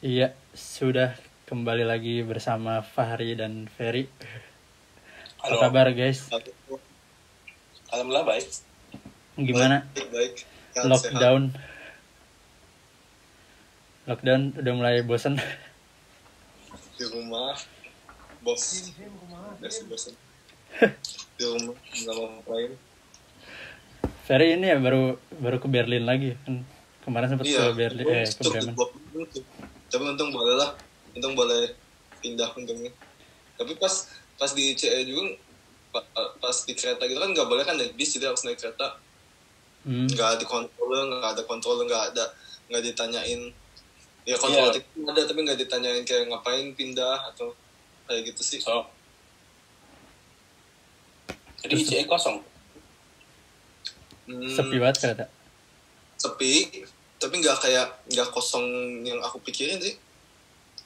Iya, sudah kembali lagi bersama Fahri dan Ferry. Apa Halo. kabar guys? Alhamdulillah baik. Gimana? Baik. Lockdown. Lockdown udah mulai bosan. Di rumah, bosan. Di rumah nggak mau ngapain. Ferry ini ya baru ke Berlin lagi kan. Kemarin sempat ke Berlin, ke Bremen. Tapi untung boleh pindah untungnya. Tapi pas di CE juga, pas di kereta gitu kan nggak boleh kan naik bis, jadi harus naik kereta. Nggak ada kontrol, nggak ditanyain. Ya kontrol ada, tapi nggak ditanyain kayak ngapain pindah atau kayak gitu sih. So. Jadi CE kosong. Sepi banget kereta. Sepi, tapi nggak kosong yang aku pikirin sih.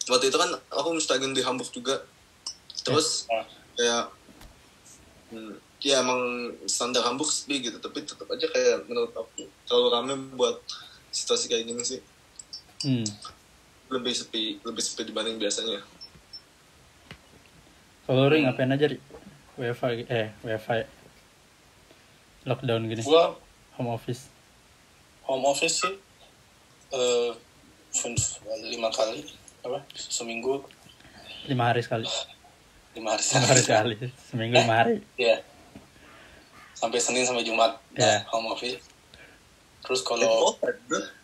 Waktu itu kan aku mustagin di Hamburg juga, terus kayak ya emang standar Hamburg sepi gitu, tapi tetap aja kayak menurut aku terlalu rame buat situasi kayak gini sih. Lebih sepi dibanding biasanya. Kalau Ring ngapain aja Ri? WiFi lockdown gini. Gua home office sih 5 kali apa seminggu 5 hari sekali. 5 hari 5 hari sekali. Seminggu 5 hari. Iya. Sampai Senin sampai Jumat home office. Terus kalau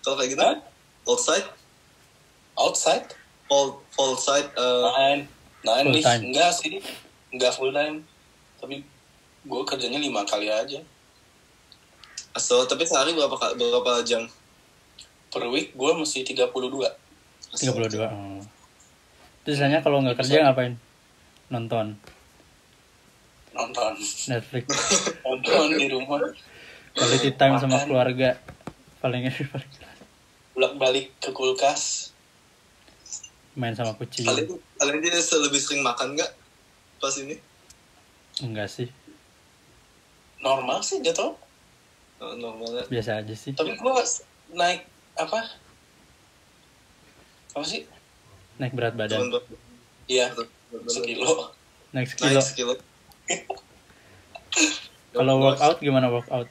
kayak gitu outside nih enggak sih, enggak full time, tapi gue kerjanya 5 kali aja. Tapi sehari berapa jam? Per week gue mesti 32. 32. Terus sisanya kalau nggak kerja ngapain? Nonton Netflix. Nonton di rumah. Quality time sama keluarga paling Bolak-balik ke kulkas. Main sama kucing. Kalian dia lebih sering makan nggak pas ini? Enggak sih. Normal sih jatuh. Normalnya. Biasa aja sih. Tapi gue naik apa sih? Naik berat badan. Iya. Sekilo. Naik sekilo. Kalau workout gimana workout?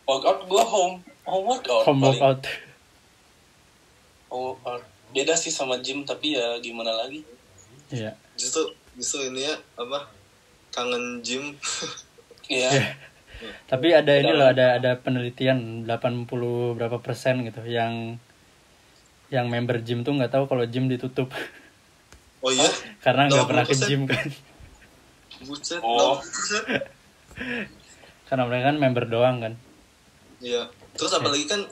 Workout gue home workout. Home workout. Beda sih sama gym, tapi ya gimana lagi? Iya. Justru ini ya kangen gym. Iya. Tapi ada ini loh, ada penelitian 80 berapa persen gitu yang member gym tuh nggak tahu kalau gym ditutup. Oh iya? Karena nggak pernah ke gym kan. Buset. Karena mereka kan member doang kan. Iya. Terus apalagi kan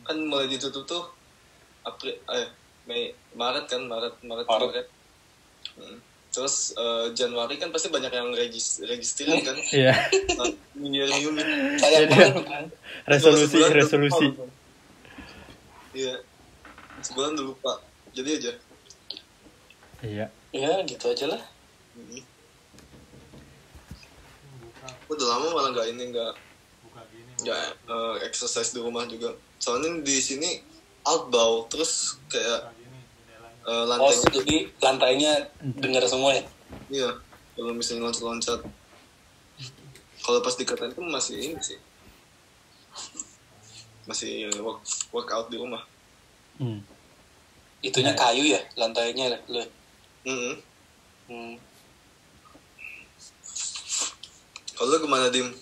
kan mulai ditutup tuh Maret. Terus Januari kan pasti banyak yang registriran kan. Iya. Resolusi. Iya. Sebulan udah lupa. Jadi aja. Iya. Ya gitu aja lah. Udah lama malah nggak exercise di rumah juga. Soalnya di sini outbound, terus kayak lantainya. Jadi lantainya dengar semua ya? Iya, kalau misalnya loncat-loncat. Kalau pas dikatain itu masih ini sih. Masih workout di rumah. Itunya kayu ya, lantainya loh. Kalau lu gimana, Dim?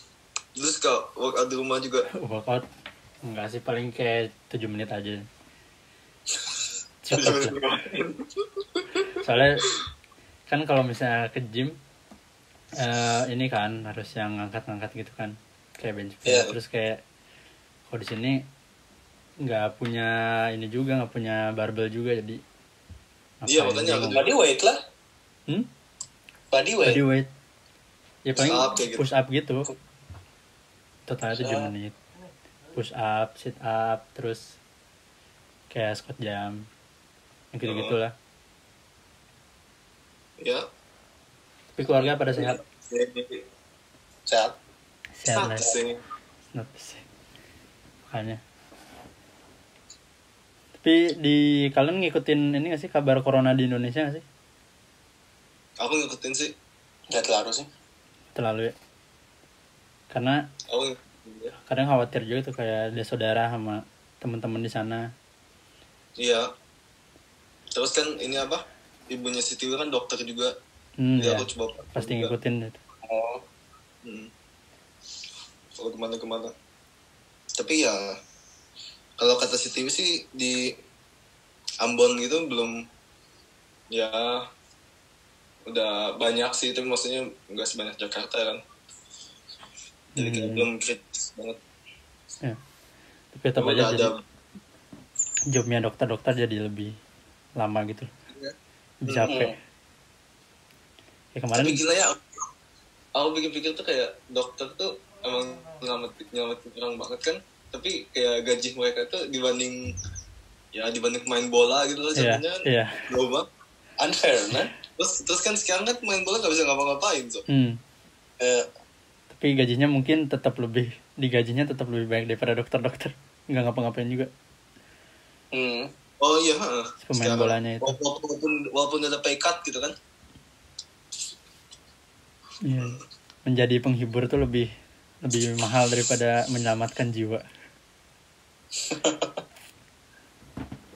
Lu suka workout di rumah juga? Workout? Enggak sih, paling kayak 7 menit aja. Soalnya kan kalau misalnya ke gym ini kan harus yang ngangkat-ngangkat gitu kan, kayak bench press. Terus kayak kalau di sini nggak punya ini juga, nggak punya barbel juga, jadi iya makanya body weight lah. Body weight ya paling push up gitu. Total 7 menit push up, sit up, terus kayak squat jam gitu lah. Ya. Tapi keluarga pada sehat? Sehat lah. Not the same. Makanya Tapi kalian ngikutin ini nggak sih kabar corona di Indonesia nggak sih? Aku ngikutin sih. Nggak terlalu sih. Terlalu ya. Karena Aku kadang khawatir juga tuh kayak ada saudara sama teman-teman di sana. iya. Terus kan ini apa? Ibunya Siti kan dokter juga. Jadi Ya. aku coba Pasti juga. ngikutin itu. Oh. Kalau kemana-kemana. Tapi ya kalau kata si TV sih di Ambon gitu belum, ya udah banyak sih, tapi maksudnya nggak sebanyak Jakarta kan. Jadi kayak belum kritis banget. Ya. Tapi tetap Udah aja jadi ada. jobnya dokter-dokter jadi lebih lama gitu. Lebih capek. Ya kemarin Tapi gila ya, aku pikir-pikir tuh kayak dokter tuh emang nyelamatin orang banget kan. Tapi kayak gaji mereka tuh dibanding main bola gitu loh Iya, jadinya iya. jauh banget. Unfair, nah. Terus kan sekarang kan main bola nggak bisa ngapa-ngapain so. Tapi gajinya mungkin digajinya tetap lebih baik daripada dokter-dokter. Nggak ngapa-ngapain juga. Oh iya, Pemain bolanya itu. Walaupun ada pay cut gitu kan. Iya. Menjadi penghibur tuh lebih mahal daripada menyelamatkan jiwa.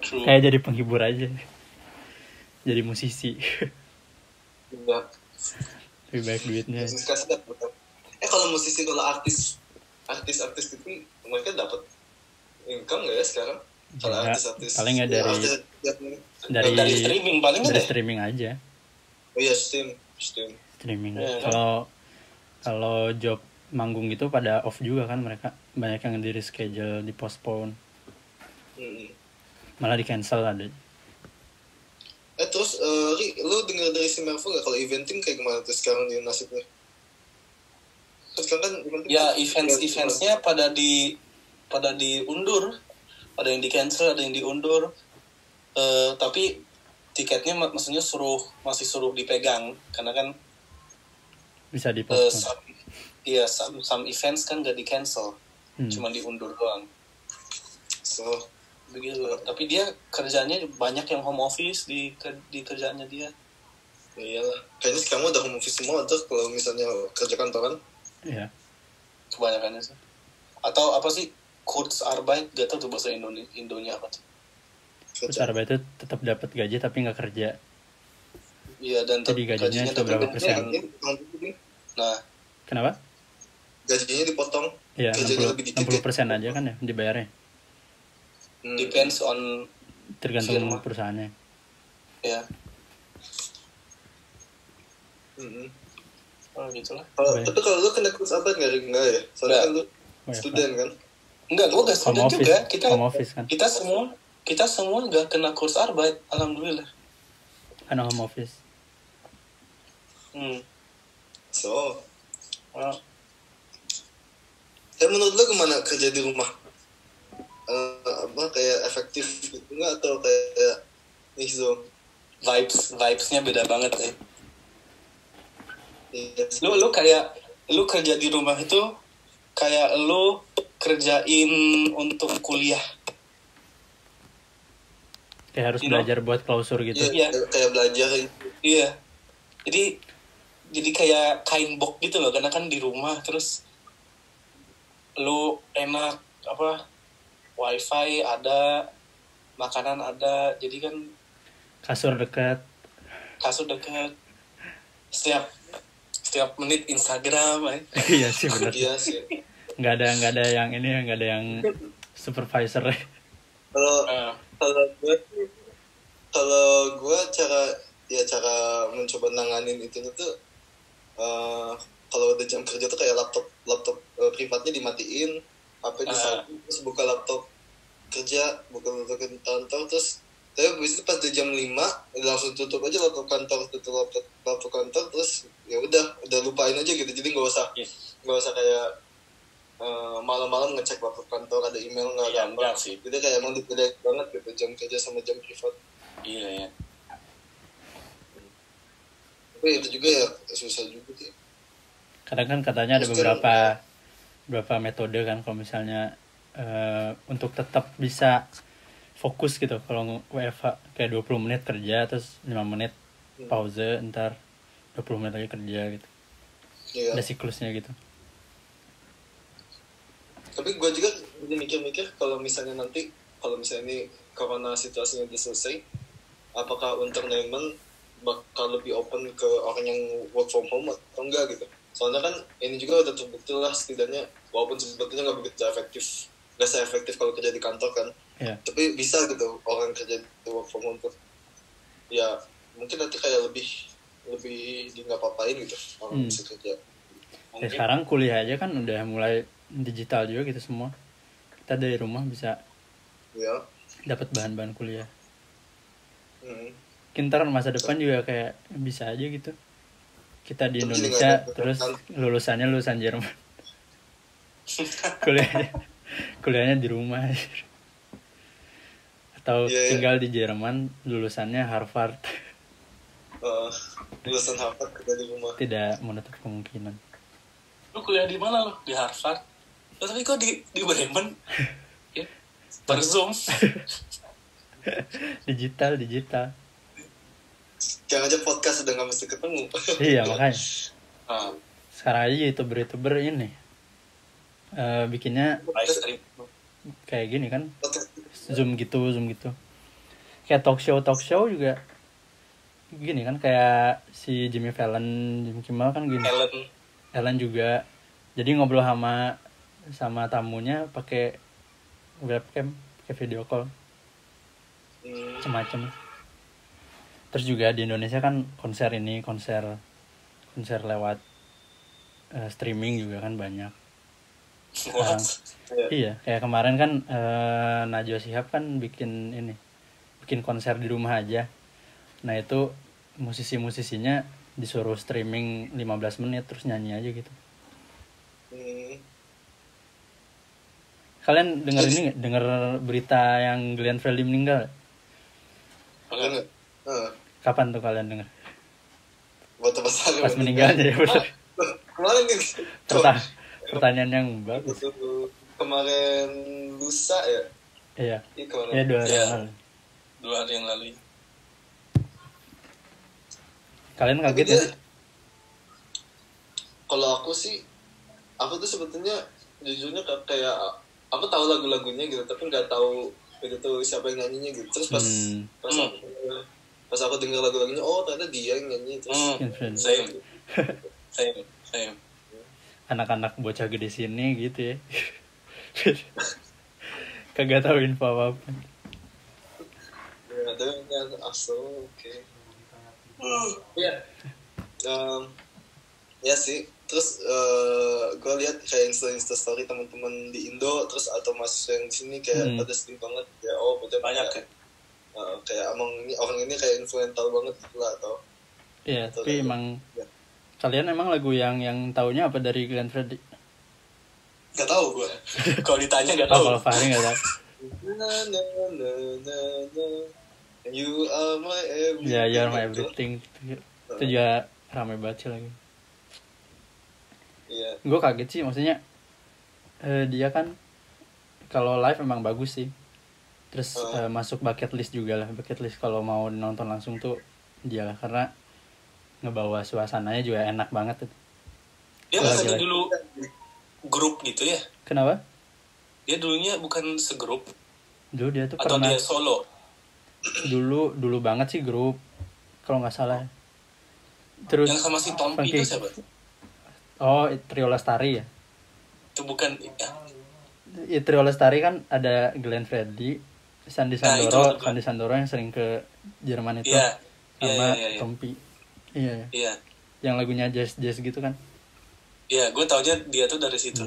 True. Kayak jadi penghibur aja. Jadi musisi. Enggak. Lebih baik duitnya. Kasih dapat. Kalau musisi, kalau artis itu mereka dapat income nggak ya sekarang? Kalau Enggak, artis paling ya dari streaming paling dari deh. streaming aja. Oh iya, streaming. Streaming. Iya, Kalau job manggung gitu pada off juga kan mereka, banyak yang di reschedule, di postpone, malah di cancel ada. Terus Ri, lu dengar dari si Marvel nggak kalau eventing kayak gimana tuh sekarang di nasibnya? Sekarang kan Ya events-eventsnya pada diundur, ada yang di cancel, ada yang diundur. Tapi tiketnya maksudnya masih suruh dipegang karena kan Bisa di postpone. Some events kan gak di cancel, cuma diundur doang. So Begitu. Tapi dia kerjanya banyak yang home office di kerjaannya dia. iyalah, kayaknya sekarang udah home office semua tuh kalau misalnya kerja kantoran. Iya. Kebanyakannya sih. Atau apa sih Kurzarbeit, gak tau tuh bahasa Indonya apa tuh. Kurzarbeit itu tetap dapat gaji tapi nggak kerja. Iya, dan jadi gajinya cuma berapa persen? Nah, kenapa? Gajinya dipotong. Iya, Gajinya lebih dikit. 60% aja kan ya dibayarnya. Depends on tergantung firma. perusahaannya. Ya. Oh gitulah. Tapi kalau lu kena Kurzarbeit nggak ya? Soalnya kan lu student kan? Enggak, gue gak student juga. Home office kan. Kita semua gak kena Kurzarbeit, alhamdulillah. Karena home office. So, menurut lu gimana kerja di rumah? Kayak efektif gitu nggak, atau kayak so? Vibesnya beda banget ya. Yes. Lu kerja di rumah itu kayak lu kerjain untuk kuliah. Kayak harus belajar buat klausur gitu. Iya, kayak belajar. Iya. Jadi kayak kain box gitu loh, karena kan di rumah terus lu enak wifi ada, makanan ada, jadi kan kasur dekat. Setiap menit Instagram Iya sih benar. Iya sih. nggak ada yang ini, nggak ada yang supervisor. Kalau gue cara mencoba nanganin itu tuh kalau udah jam kerja tuh kayak laptop privatnya dimatiin, HP disapu, terus buka laptop kerja, buka laptop kantor, terus tapi habis itu pas di jam 5 langsung tutup aja laptop kantor, terus ya udah lupain aja gitu. Jadi nggak usah kayak malam-malam ngecek laptop kantor ada email nggak sih. Jadi kayak emang dibeda banget gitu jam kerja sama jam privat. Iya. Tapi itu juga ya susah juga sih. Kadang kan katanya ada beberapa metode kan kalau misalnya untuk tetap bisa fokus gitu kalau WFH kayak 20 menit kerja terus 5 menit pause, ntar 20 menit lagi kerja gitu. Iya. Ada siklusnya gitu. Tapi gue juga mikir-mikir kalau misalnya ini corona situasinya udah selesai, apakah entertainment bakal lebih open ke orang yang work from home atau enggak gitu. Soalnya kan ini juga udah terbukti lah setidaknya, walaupun sebetulnya nggak begitu efektif, nggak se-efektif kalau kerja di kantor kan. Iya. Tapi bisa gitu orang kerja di work from home tuh. Ya mungkin nanti kayak lebih di nggak apa-apain gitu orang bisa kerja. Ya, sekarang kuliah aja kan udah mulai digital juga gitu semua. Kita dari rumah bisa Ya. dapat bahan-bahan kuliah. Mungkin ntar masa depan juga kayak bisa aja gitu. Kita di Indonesia terus lulusan Jerman. kuliahnya di rumah. Atau tinggal di Jerman lulusannya Harvard. Lulusan Harvard kerja di rumah. Tidak menutup kemungkinan. Lu kuliah di mana lu? Di Harvard? Tapi kok di Bremen? Ya, per Zoom. digital. Jangan aja podcast udah gak mesti ketemu. Iya makanya. Sekarang aja YouTuber ini bikinnya kayak gini kan, zoom gitu. Kayak talk show juga gini kan, kayak si Jimmy Kimmel kan gini. Ellen juga. Jadi ngobrol sama tamunya pakai webcam, pakai video call. Macam-macam. Terus juga di Indonesia kan konser lewat streaming juga kan banyak. Iya, kayak kemarin kan Najwa Shihab kan bikin konser di rumah aja. Nah itu musisinya disuruh streaming 15 menit terus nyanyi aja gitu. Kalian dengar berita yang Glenn Fredly meninggal? Kapan tuh kalian dengar? Pas meninggalnya ya benar. Kemarin pertanyaan yang bagus. Kemarin lusa ya? Iya. Iya 2 hari yang lalu. 2 hari yang lalu. Kalian kaget ya? Kalau aku tuh sebetulnya jujurnya kayak aku tahu lagu-lagunya gitu, tapi nggak tahu itu tuh siapa yang nyanyinya gitu. Terus pas aku dengar lagu-lagunya, oh ternyata dia yang nyanyi. Terus Same. Anak-anak bocah gede sini gitu ya. Kagak tahu info apa-apa. Ya, tapi oke. Ya sih. Terus gue lihat kayak Insta story teman-teman di Indo, terus atau mahasiswa yang di sini kayak pada sering banget ya. Oh betul banyak ya. Kayak orang ini kayak influencer banget gitu lah atau. Iya, tapi emang kalian emang lagu yang taunya apa dari Glenn Fredly? Gak tahu gue. Kalau ditanya gak tahu. Kalau Fahri gak tahu. You are my everything. Ya, you are my everything. Itu juga ramai banget sih lagi. Iya. Gue kaget sih, maksudnya dia kan kalau live emang bagus sih. Terus masuk bucket list juga lah. Bucket list kalau mau nonton langsung tuh dia lah, karena ngebawa suasananya juga enak banget. Dia masih dulu grup gitu ya? Kenapa? Dia dulunya bukan segrup. Dulu dia tuh atau pernah. Dia solo? Dulu banget sih grup, kalau nggak salah. Terus yang sama si Tompi itu siapa? Oh, Trio Lestari ya? Itu bukan ya, Trio Lestari kan ada Glenn Fredly, Sandy Sandoro yang sering ke Jerman itu, sama Tompi. Iya. Yang lagunya jazz gitu kan? Iya, gue taunya dia tuh dari situ.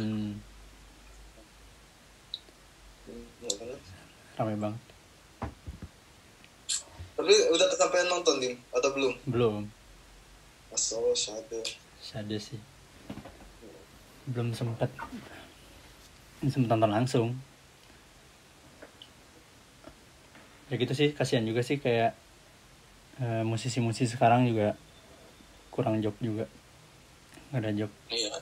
Ramai banget. Tapi udah kesampaian nonton Dim atau belum? Belum. Sade sih. Belum sempat nonton langsung. Ya gitu sih, kasihan juga sih kayak musisi-musisi sekarang juga kurang job juga. Nggak ada job. Iya.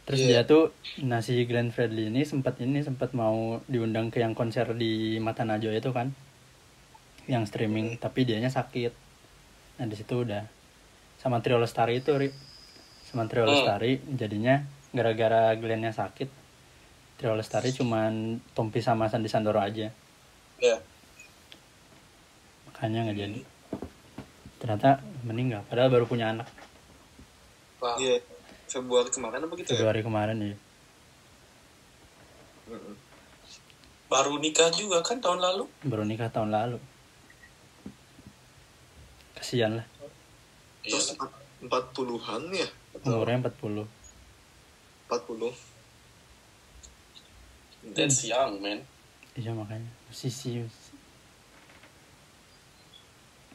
Terus dia tuh si Glenn Fredly ini sempat mau diundang ke yang konser di Mata Najwa itu kan, yang streaming, tapi dianya sakit. Nah di situ udah sama Trio Lestari itu, sama Trio Lestari jadinya gara-gara Glennnya sakit, Trio Lestari cuman Tompi sama Sandi Sandoro aja. Makanya nggak jadi. Ternyata meninggal, padahal baru punya anak. Iya. Februari kemarin apa gitu Februari kemarin ya. Baru nikah juga kan tahun lalu. Baru nikah tahun lalu. Kasian lah. Terus 40-an ya? Umurnya 40. 40. That's young, man. Iya makanya. Musisi.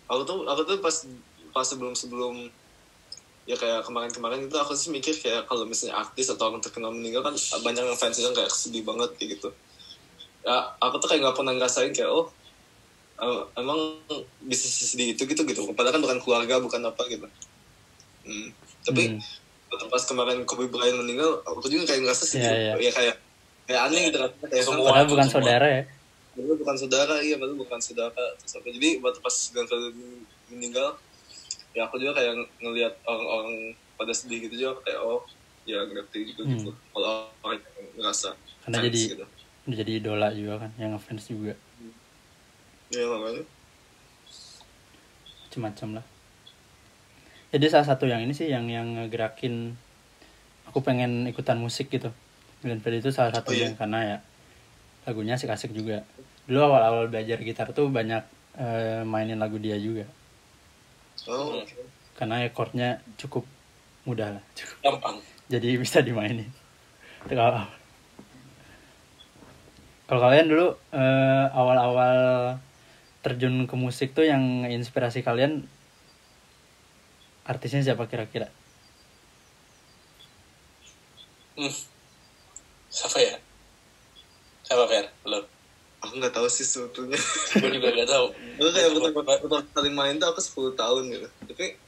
Aku tuh pas sebelum ya kayak kemarin itu aku sih mikir kayak kalau misalnya artis atau orang terkenal meninggal kan banyak yang fansnya kayak sedih banget kayak gitu. Ya aku tuh kayak nggak pernah ngerasain kayak emang bisa sedih itu gitu. Padahal kan bukan keluarga, bukan apa gitu. Tapi pas kemarin Kobe Bryant meninggal, aku juga kayak ngerasa sedih. Ya kayak aneh gitu. Padahal bukan saudara ya. Padahal bukan saudara, padahal bukan saudara. Terus apa? Jadi waktu pas Glenn Fredly meninggal, ya aku juga kayak ngelihat orang-orang pada sedih gitu juga kayak ya ngerti gitu. Kalau orang yang ngerasa karena jadi idola juga kan, yang ngefans juga. Iya makanya macam-macam lah. Jadi salah satu yang ini sih yang ngegerakin aku pengen ikutan musik gitu. Glenn Fredly itu salah satunya karena ya lagunya asik-asik juga. Dulu awal-awal belajar gitar tuh banyak mainin lagu dia juga. Karena chordnya cukup mudah lah, cukup gampang. Jadi bisa dimainin. Kalau kalian dulu awal-awal terjun ke musik tuh yang inspirasi kalian artisnya siapa kira-kira? Siapa ya? Siapa Fer? Lo? Aku nggak tahu sih sebetulnya. Gue juga nggak tahu. Gue kayak pertama kali main tuh aku 10 tahun gitu. Tapi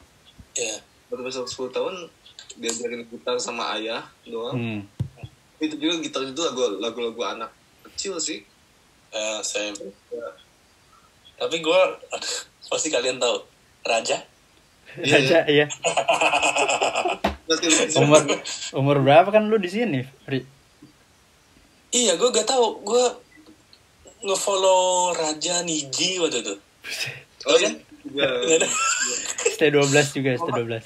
baru 10 tahun diajarin gitar sama ayah doang. Itu juga gitar itu lagu-lagu anak kecil sih. Same. Tapi gue pasti kalian tahu Raja. Raja iya. umur berapa kan lu di sini, Ri? Iya, gue gak tahu. Gue nge-follow Raja Niji waktu itu. Oh kan? Iya. ST12 juga, ST12.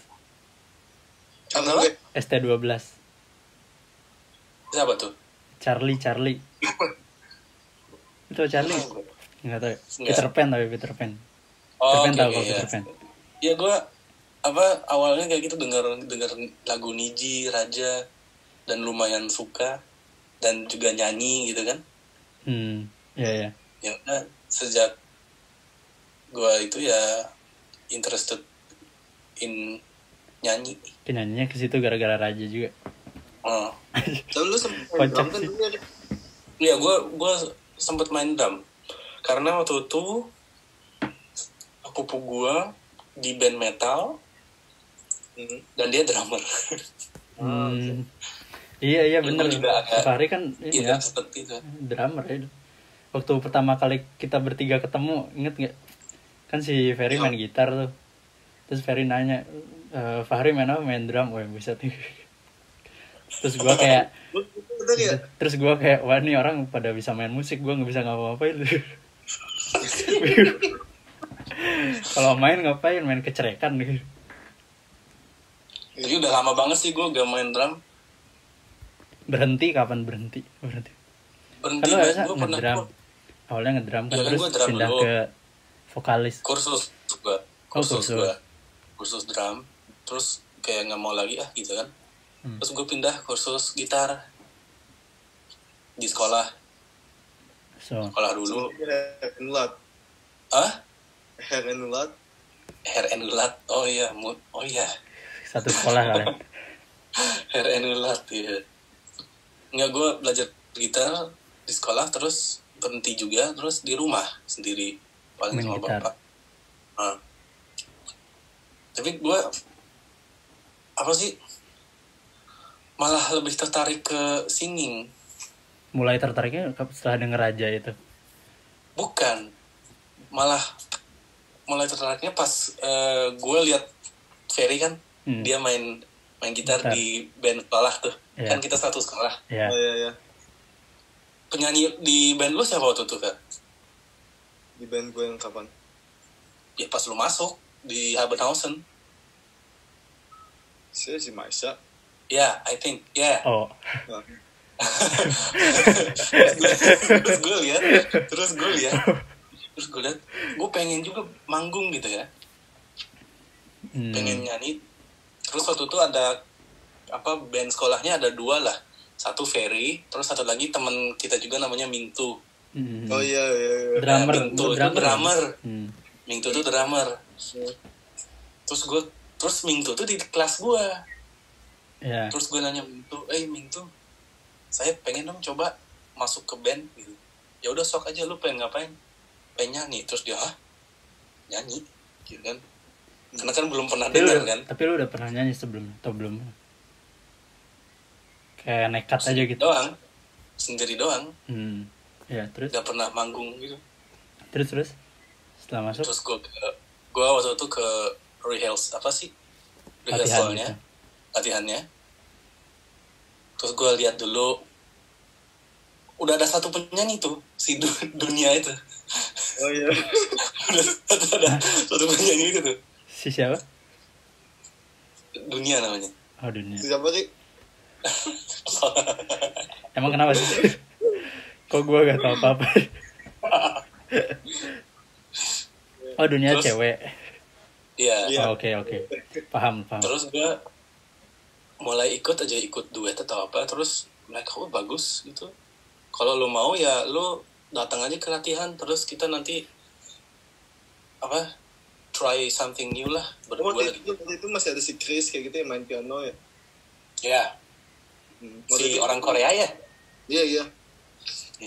Apa? ST12. Siapa tuh? Charlie. Itu Charlie? Enggak tahu. Peter Pan. Peter Pan tahu kok Peter Pan. Iya, gue awalnya kayak gitu denger lagu Niji, Raja, dan lumayan suka dan juga nyanyi gitu kan. Iya. Ya udah, sejak gue itu ya interested in nyanyi. Nyanyinya ke situ gara-gara Raja juga. Tapi lu sempet drum kan dulu ya? Iya, gue sempet main drum karena waktu itu sepupu gue di band metal dan dia drummer. Iya bener. Fahri kan ini ya seperti itu. Drummer ya. Waktu pertama kali kita bertiga ketemu, inget nggak? Kan si Ferry main gitar tuh. Terus Ferry nanya, Fahri main apa? Main drum. Wah bisa tuh. Terus gue kayak wah nih orang pada bisa main musik, gue nggak bisa ngapa-ngapain. Kalau main ngapain? Main kecerekan gitu. Jadi udah lama banget sih gue gak main drum. Berhenti kapan berhenti? Kan lu harusnya ngedrum. Awalnya ngedrum kan, terus pindah ke vokalis. Kursus drum. Terus kayak nggak mau lagi gitu kan. Terus gue pindah kursus gitar di sekolah. Sekolah dulu. Hair and Ulat. Oh iya. Satu sekolah kalian. Hair and Ulat ya. Nggak, gue belajar gitar di sekolah, terus berhenti juga, terus di rumah sendiri paling sama bapak. Tapi gue malah lebih tertarik ke singing. Mulai tertariknya setelah denger Raja itu? Bukan, malah mulai tertariknya pas gue lihat Ferry kan, dia main gitar di band sekolah tuh. Yeah. Kan kita satu sekolah. Yeah. Oh iya. Penyanyi di band lu siapa waktu itu, Kak? Di band gue yang kapan? Ya pas lu masuk di Habenhausen. Saya si Maisha. Yeah, I think, yeah. Oh. terus gue lihat, gue pengen juga manggung gitu ya. Pengen nyanyi. Terus waktu itu ada band sekolahnya ada 2 lah. Satu Ferry, terus satu lagi teman kita juga namanya Mingtu. Oh iya. Drummer. Mingtu itu drummer. Mingtu itu drummer. Terus Mingtu tuh di kelas gue. Yeah. Terus gue nanya Mingtu, saya pengen dong coba masuk ke band gitu. Ya udah sok aja, lu pengen ngapain? Pengen nyanyi. Terus dia nyanyi gitu kan. Karena kan belum pernah dengar kan. Tapi lu udah pernah nyanyi sebelum atau belum? Kayak nekat aja gitu. Sendiri doang. Ya, terus? Gak pernah manggung gitu. Terus setelah masuk? Terus gue waktu itu ke rehearsalnya, latihannya. Terus gue lihat dulu, udah ada satu penyanyi tuh, si Dunia itu. Oh iya. Ada satu penyanyi itu tuh. Si siapa? Dunia namanya. Oh, Dunia. Si siapa sih? Emang kenapa sih? Kok gue gak tau apa-apa? Oh, Dunia terus, cewek. Iya. Oh, oke. Paham. Terus gue mulai ikut duet atau apa. Terus mereka bagus gitu. Kalau lo mau ya lo datang aja ke latihan. Terus kita nanti try something new lah. Waktu itu masih ada si Chris kayak gitu yang main piano ya? Iya. Si orang Korea ya? Iya.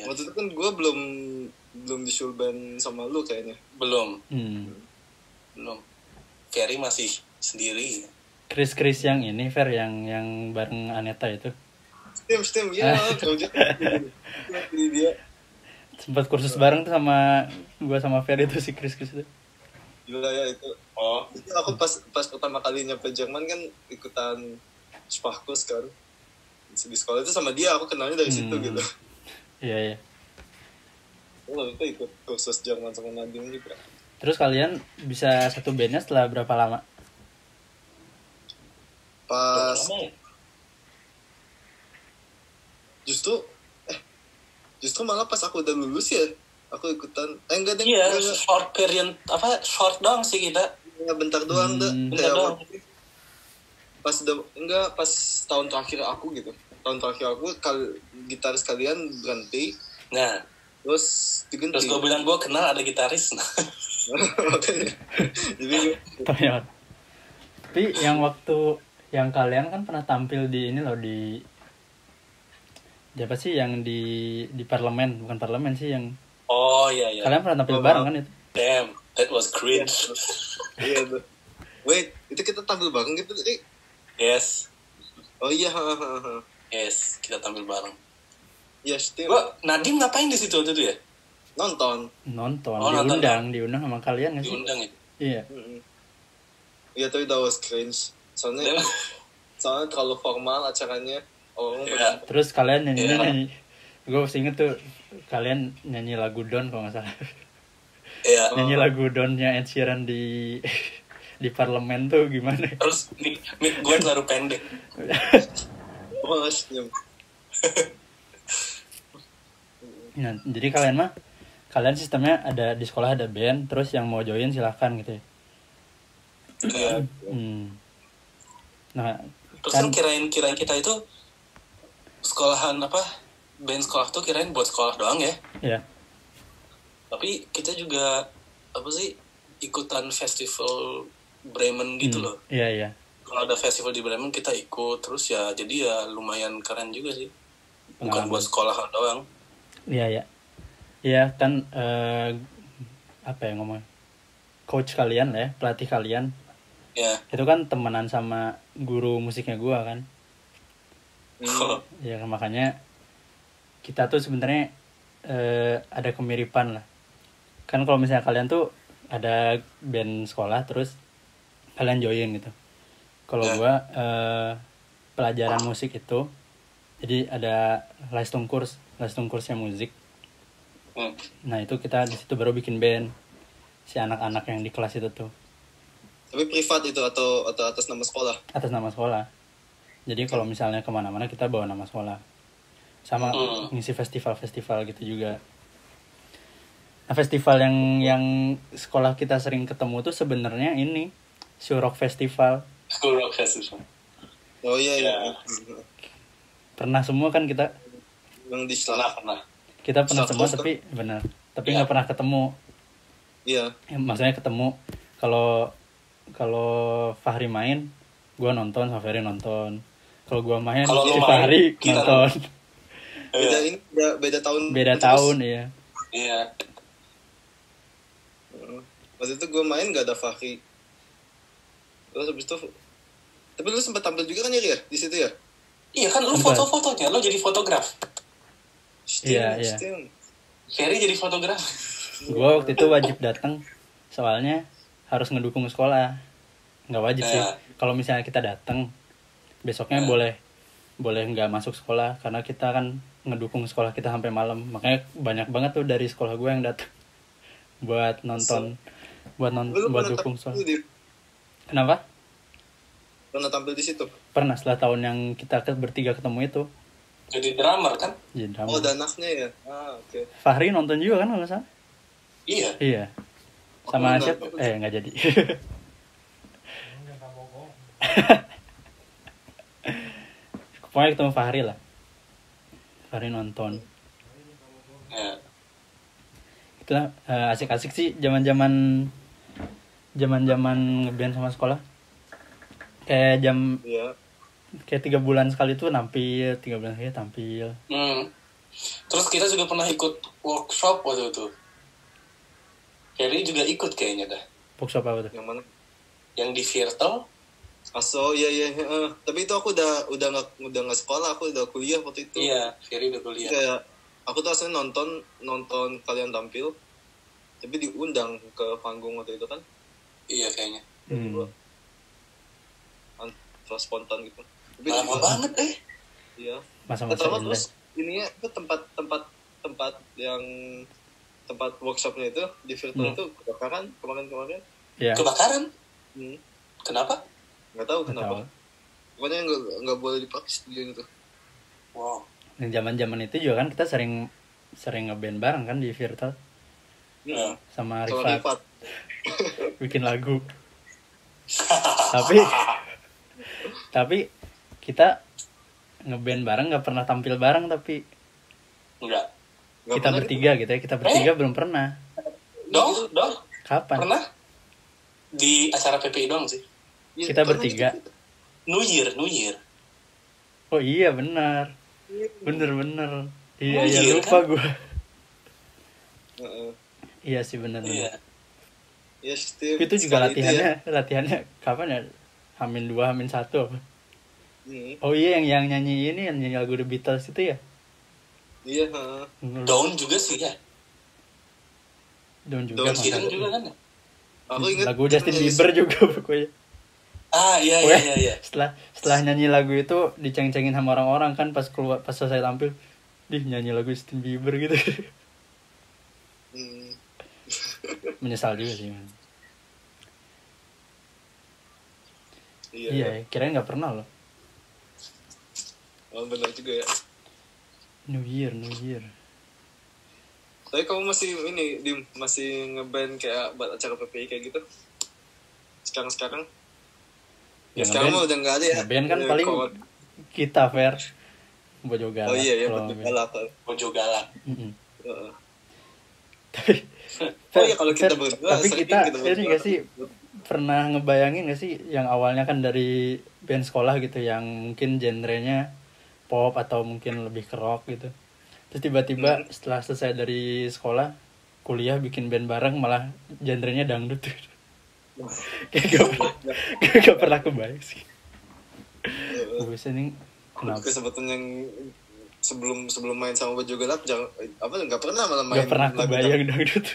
Waktu itu kan gue belum disuruh band sama lu kayaknya. Belum. Ferry masih sendiri. Chris yang ini, Fer, yang bareng Aneta itu. Stem, ya. Dia. Sempat kursus bareng tuh sama gue sama Ferry itu si Chris itu. Gila ya itu. Oh. Itu aku pas pertama kali nyampe Jerman kan ikutan Sparkus kan. Di sekolah itu sama dia, aku kenalnya dari situ gitu. Iya. Lalu itu ikut kursus Jerman sama Nadine juga. Terus kalian bisa satu bandnya setelah berapa lama? Justru malah pas aku udah lulus ya, aku ikutan. Enggak deh. Iya, short period short doang sih kita. Ya, bentar doang bentar doang. Pas tahun terakhir aku gitu. Gitaris kalian berhenti. Nah, terus gue bilang gue kenal ada gitaris. Jadi tapi yang waktu yang kalian kan pernah tampil di ini loh, di apa sih yang di parlemen, bukan parlemen sih yang. Oh iya. Kalian pernah tampil bareng kan itu? Damn, that was cringe. Iya tuh. Wait, itu kita tampil bareng gitu sih? Yes. Oh iya. Yes, kita tampil bareng. Yes, tim. Nadim ngapain di situ waktu itu ya? Nonton. Diundang sama kalian nggak sih? Diundang ya? Iya. Iya, tapi that was cringe. Soalnya terlalu formal acaranya. Terus kalian nyanyi. Gue masih inget tuh kalian nyanyi lagu Don kalau nggak salah. Iya. Nyanyi lagu Donnya Ed Sheeran di parlemen tuh gimana? Terus mic gue terlalu pendek. Nah, jadi kalian sistemnya ada di sekolah ada band, terus yang mau join silahkan gitu ya. Iya. Nah, terus kan kirain kita itu sekolahan band sekolah tuh kirain buat sekolah doang ya. Iya. Tapi kita juga ikutan festival Bremen gitu loh. Iya. Kalau ada festival di Bremen kita ikut, terus ya jadi ya lumayan keren juga sih. Bukan buat sekolahan doang. Iya. Iya kan ngomong coach kalian lah ya, pelatih kalian. Iya. Itu kan temenan sama guru musiknya gua kan. Ya makanya kita tuh sebenarnya ada kemiripan lah. Kan kalau misalnya kalian tuh ada band sekolah terus kalian join gitu. Kalau gua pelajaran musik itu jadi ada Leistung kursnya musik. Nah itu kita di situ baru bikin band si anak-anak yang di kelas itu tuh. Tapi privat itu atau atas nama sekolah? Atas nama sekolah. Jadi kalau misalnya kemana-mana kita bawa nama sekolah. Sama ngisi festival-festival gitu juga. Nah festival yang sekolah kita sering ketemu tuh sebenarnya ini Surrock Festival. Surrock Festival. Oh iya. Pernah semua kan kita? Yang di pernah. Kita pernah semua tapi benar. Tapi nggak pernah ketemu. Iya. Maksudnya ketemu kalau Fahri main, gue nonton, Fahri nonton. Kalau gue main, si Fahri nonton. Beda tahun. Beda tahun, iya. Iya. Waktu itu gue main gak ada Fahri. Terus habis itu, tapi lu sempat tampil juga kan ya di situ ya? Iya kan lu foto-fotonya, lu jadi fotograf. Iya. Ferry jadi fotograf. Gue waktu itu wajib datang, soalnya harus ngedukung sekolah. Nggak wajib sih. Kalau misalnya kita datang, besoknya boleh nggak masuk sekolah karena kita kan ngedukung sekolah kita sampai malam. Makanya banyak banget tuh dari sekolah gue yang datang buat nonton, buat dukung sekolah. Kenapa? Pernah tampil di situ? Pernah, setelah tahun yang kita bertiga ketemu itu. Jadi drummer kan? Jadi drummer. Oh, danaknya ya? Oke. Fahri nonton juga kan kalau salah? Iya. Sama siapa? Nggak jadi. Pokoknya ketemu Fahri lah. Fahri nonton. Ya. Itulah asik-asik sih zaman-zaman ngeband sama sekolah. Kayak kayak 3 bulan sekali tuh nampil, 3 bulan sekali tampil. Terus kita juga pernah ikut workshop waktu itu. Ferry juga ikut kayaknya dah. Workshop apa tuh? Yang mana? Yang di Virtual. Iya. Tapi itu aku udah nggak sekolah, aku udah kuliah waktu itu. Iya, Ferry udah kuliah. Kayak aku tuh aslinya nonton kalian tampil, tapi diundang ke panggung waktu itu kan? Iya kayaknya. Terus spontan gitu. Lama banget Iya. Masa-masa indah. indah. Terus ininya itu tempat yang tempat workshopnya itu di Virtual itu kebakaran kemarin. Iya. Kebakaran? Kenapa? Nggak tahu kenapa. Pokoknya nggak boleh dipakai studio itu. Wow. Dan zaman-zaman itu juga kan kita sering ngeband bareng kan di Virtual. Iya. Sama Rifat. Rifat. Bikin lagu. Tapi kita ngeband bareng nggak pernah tampil bareng tapi Enggak. kita bertiga gitu ya. Kita bertiga belum pernah. Dong. Kapan? Pernah? Di acara PPI doang sih. Kita bertiga. New Year. Oh iya benar. Bener. Iya lupa kan? gue. Iya sih benar. Iya. Iya, Steve. Itu juga latihannya kapan ya? Hamin 2, Hamin 1 apa? Oh iya yang nyanyi ini yang nyanyi lagu The Beatles itu ya? Iya, Daun juga sih ya. Daun juga kan. Aku ingat lagu Justin Bieber juga pokoknya. Iya. Setelah nyanyi lagu itu diceng-cengin sama orang-orang kan pas selesai tampil, nyanyi lagu Justin Bieber gitu. Menyesal juga sih man. Iya, kirain nggak pernah loh. Oh benar juga ya. New Year. Tapi kamu masih ngeband kayak buat acara PPI kayak gitu? Sekarang? Ya sekarang mah udah nggak ada ya. Ngeband kan paling kita fair. Bojo Galak. Oh iya Bojo Galak. Tapi kalau kita berdua. Tapi kita ini nggak sih pernah ngebayangin nggak sih yang awalnya kan dari band sekolah gitu yang mungkin genrenya pop atau mungkin lebih ke rock gitu. Terus tiba-tiba setelah selesai dari sekolah, kuliah bikin band bareng malah genrenya dangdut. Kayak gak pernah kebayang sih. Bisa nih Kenapa? kesempatan yang sebelum main sama baju gelap nggak pernah malah main Gak pernah lagu kebayang dangdut.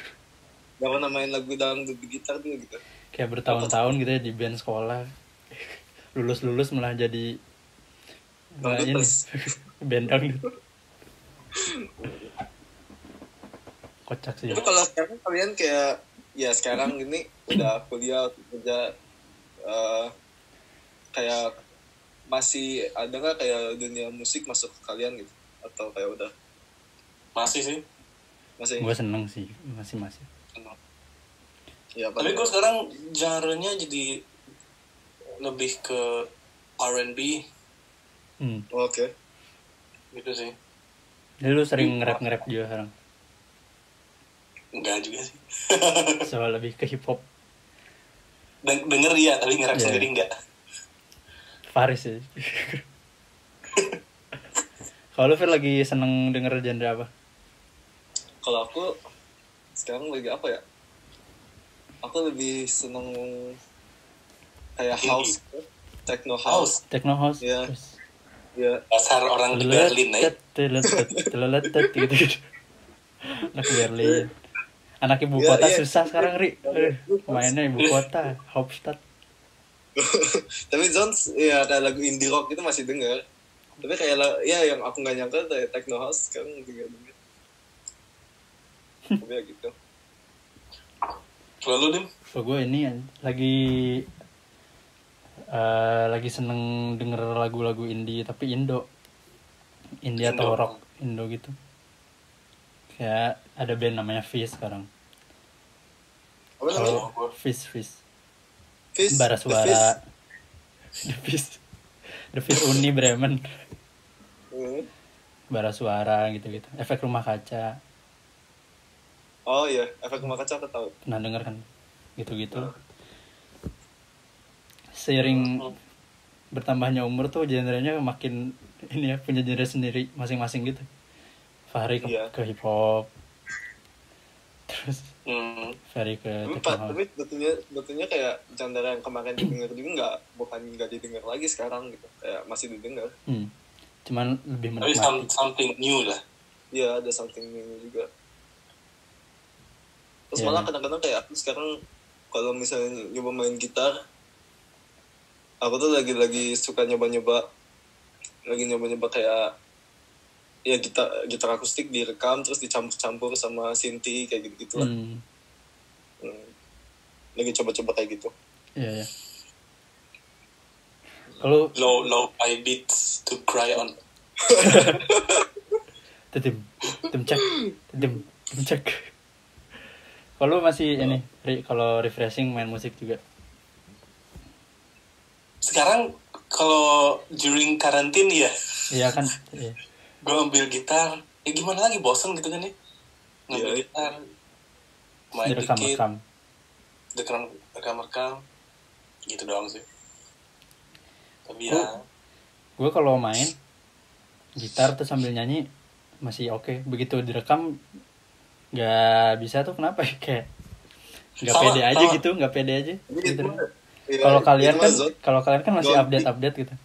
nggak pernah main lagu dangdut di gitar tuh gitu. Kayak bertahun-tahun gitu ya di band sekolah. Lulus malah jadi ini Dangduters. band dangdut. Kocak sih. Itu kalau sekarang kalian kayak ya sekarang ini udah kuliah kerja kayak masih ada nggak kayak dunia musik masuk ke kalian gitu atau kayak udah Masih sih. masih Gue seneng sih masih. ya Tapi gue sekarang genre-nya jadi lebih ke R&B oke. gitu sih. Jadi lu sering nge-rap juga sekarang? Enggak juga sih. Soal lebih ke hip hop. Denger ya, tapi ngerap Yeah. sendiri enggak. Faris sih. Kalau lu Fir lagi seneng denger genre apa? Kalau aku sekarang lagi apa ya? Aku lebih seneng kayak house, techno house. Techno house. Iya. Terus Ya, Dasar orang di Berlin ya. Teleletet gitu. Anak Berlin. Anak ibu Ya, kota iya. susah sekarang, Ri. Mainnya ibu kota, Hauptstadt. tapi Jones ya kayak lagu indie rock itu masih denger. Tapi kayak ya yang aku nggak nyangka kayak techno house sekarang juga denger. Tapi ya gitu. Lalu Dim, So gue ini lagi seneng denger lagu-lagu indie tapi Indo atau Indo. rock Indo gitu. Kayak ada band namanya Fish sekarang. Apa namanya? Kalau Fish Fizz? bara The suara The Fish Uni Bremen Fizz? bara suara gitu efek rumah kaca Oh iya, efek rumah kaca aku tahu. pernah denger kan gitu seiring bertambahnya umur tuh genrenya makin ini ya punya genre sendiri masing-masing gitu. Fahri Iya. ke hip hop terus Fahri ke techno Tapi betulnya kayak genre yang kemarin didengar juga nggak didengar lagi sekarang gitu. Kayak masih didengar. cuman lebih tapi menikmati. something new lah. Iya, ada something new juga. Terus Iya. malah kadang-kadang kayak aku sekarang kalau misalnya nyoba main gitar, aku tuh lagi suka nyoba-nyoba kayak ya gitar akustik direkam terus dicampur-campur sama synthi kayak gitu lah. Lagi coba-coba kayak gitu. Iya. Kalau Low high beats to cry on. tim cek. Kalau masih ini, kalau refreshing main musik juga. Sekarang kalau during karantin ya, Iya kan? Iya. gue ambil gitar. Ya gimana lagi, bosen gitu kan ya. Ngambil Iya. gitar, main dikit, Direkam. rekam, gitu doang sih. Tapi ya, Gue kalau main gitar tuh sambil nyanyi masih oke. Begitu direkam nggak bisa tuh kenapa ya? Kayak nggak pede aja gitu, nggak pede aja. Gitu. Kalau kalian kan masih update gitu.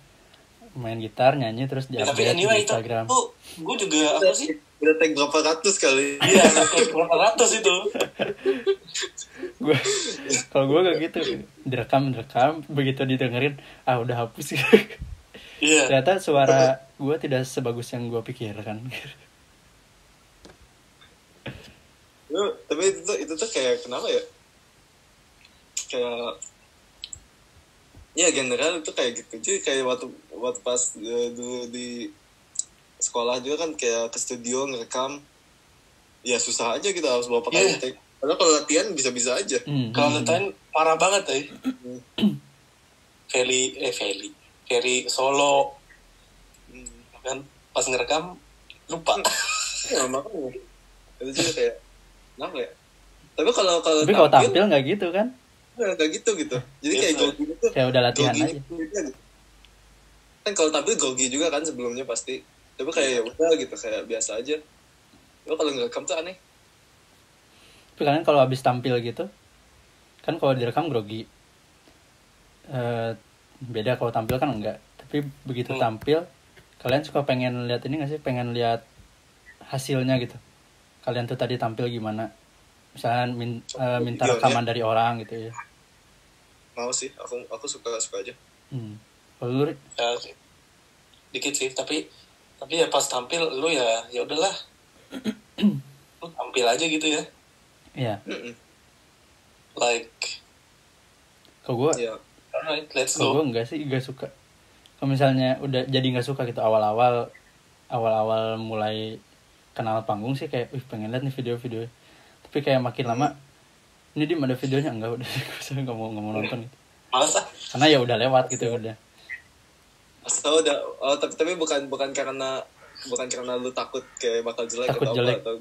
Main gitar, nyanyi terus ya tapi di-update anyway di Instagram. itu gue juga apa sih? Udah tag berapa ratus kali. Iya, berapa ratus itu. Kalau gue gak gitu, direkam begitu didengerin udah hapus. Iya. Ternyata suara gue tidak sebagus yang gue pikirkan. Tapi itu tuh kayak kenapa ya? Kayak ya general itu kayak gitu. Jadi kayak waktu pas dulu di sekolah juga kan kayak ke studio ngerekam, ya susah aja kita harus bawa pakai take. Padahal kalau latihan bisa-bisa aja. Kalau latihan parah banget ya. Feli solo kan pas ngerekam lupa. Ya makanya itu juga kayak kenapa ya? Tapi kalau tampil nggak gitu kan? nggak gitu. Jadi kayak grogi gitu. Kayak udah latihan aja. Gitu. Kan kalau tampil grogi juga kan sebelumnya pasti. Tapi kayak ya udah gitu kayak biasa aja. Tapi kalau ngerekam tuh aneh. Tapi kalian kalau habis tampil gitu, kan kalau direkam grogi. Beda kalau tampil kan enggak. Tapi begitu tampil, Kalian suka pengen lihat ini nggak sih, pengen lihat hasilnya gitu, kalian tuh tadi tampil gimana, misalnya minta rekaman dari orang gitu ya? Mau sih, aku suka aja. Kalau lu Ya, dikit sih, tapi ya pas tampil lu ya udahlah, lu tampil aja gitu ya. Iya. Like, kalau gue alright, let's go. Gue enggak suka. Kalau misalnya udah jadi nggak suka gitu awal-awal mulai kenal panggung sih kayak, pengen lihat nih video-video. Tapi kayak makin lama, ini di mana videonya, enggak, udah saya nggak mau nonton gitu. Malas ah. Karena ya udah lewat gitu udah. Asal udah, tapi bukan karena lu takut kayak bakal jelek takut atau jelek. apa atau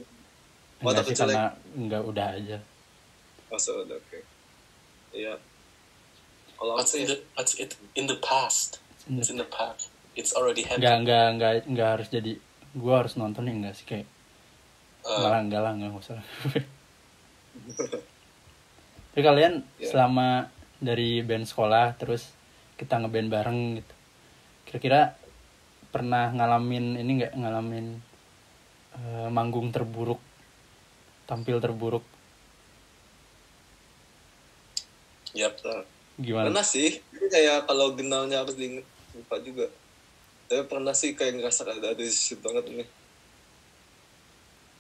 Enggak takut sih, jelek. karena enggak, udah aja. Asal udah, oke. Iya. Kalau What's in the past? It's in the past. It's already happened. Enggak harus jadi gue harus nonton ya, enggak sih, kayak malah enggak usah. Tapi kalian selama dari band sekolah terus kita ngeband bareng gitu, kira-kira pernah ngalamin ini nggak, manggung terburuk, tampil terburuk? Yap. Gimana? Pernah sih, ini kayak kalau genaunya harus diinget, lupa juga. Tapi pernah sih kayak ngerasa ada di situ banget ini.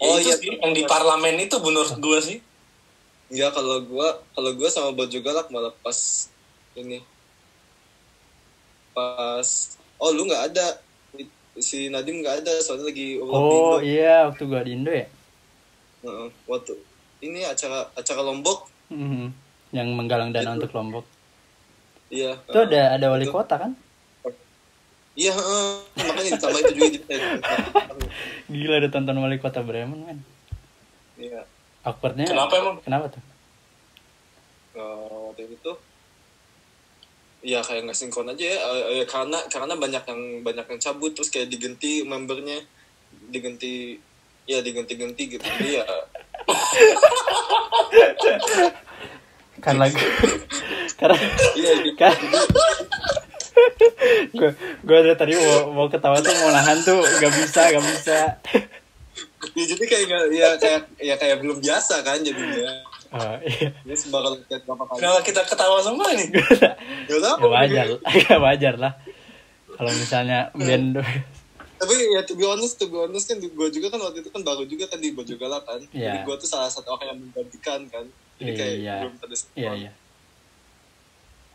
Oh iya, yang di parlemen itu menurut gue sih. Ya kalau gua sama Bojo Galak malah pas ini. Pas lu nggak ada, si Nadim nggak ada soalnya lagi Indo. Iya, waktu gua di Indo ya. Waktu ini acara Lombok. Yang menggalang dana untuk Lombok. Iya. Itu ada wali kota kan? Iya, makanya ditambah itu juga. Gila, ada tonton wali kota Bremen kan? Iya. Awkwardnya. Kenapa tuh? Waktu itu ya kayak nggak sinkron aja ya, karena banyak yang cabut, terus kayak diganti membernya, diganti gitu. Jadi ya kan lagi karena gue dari tadi mau ketawa tuh, mau nahan tuh nggak bisa. Ya, jadi kayak belum biasa kan jadinya. Iya. Ini bakal lihat berapa kali. Kenapa kita ketawa semua nih? Ya wajar lah. Kalau misalnya band. Tapi ya to be honest kan gue juga kan waktu itu kan baru juga kan di Bojo Galak kan. Jadi gue tuh salah satu orang yang menggantikan kan. Jadi kayak belum pada sinkron.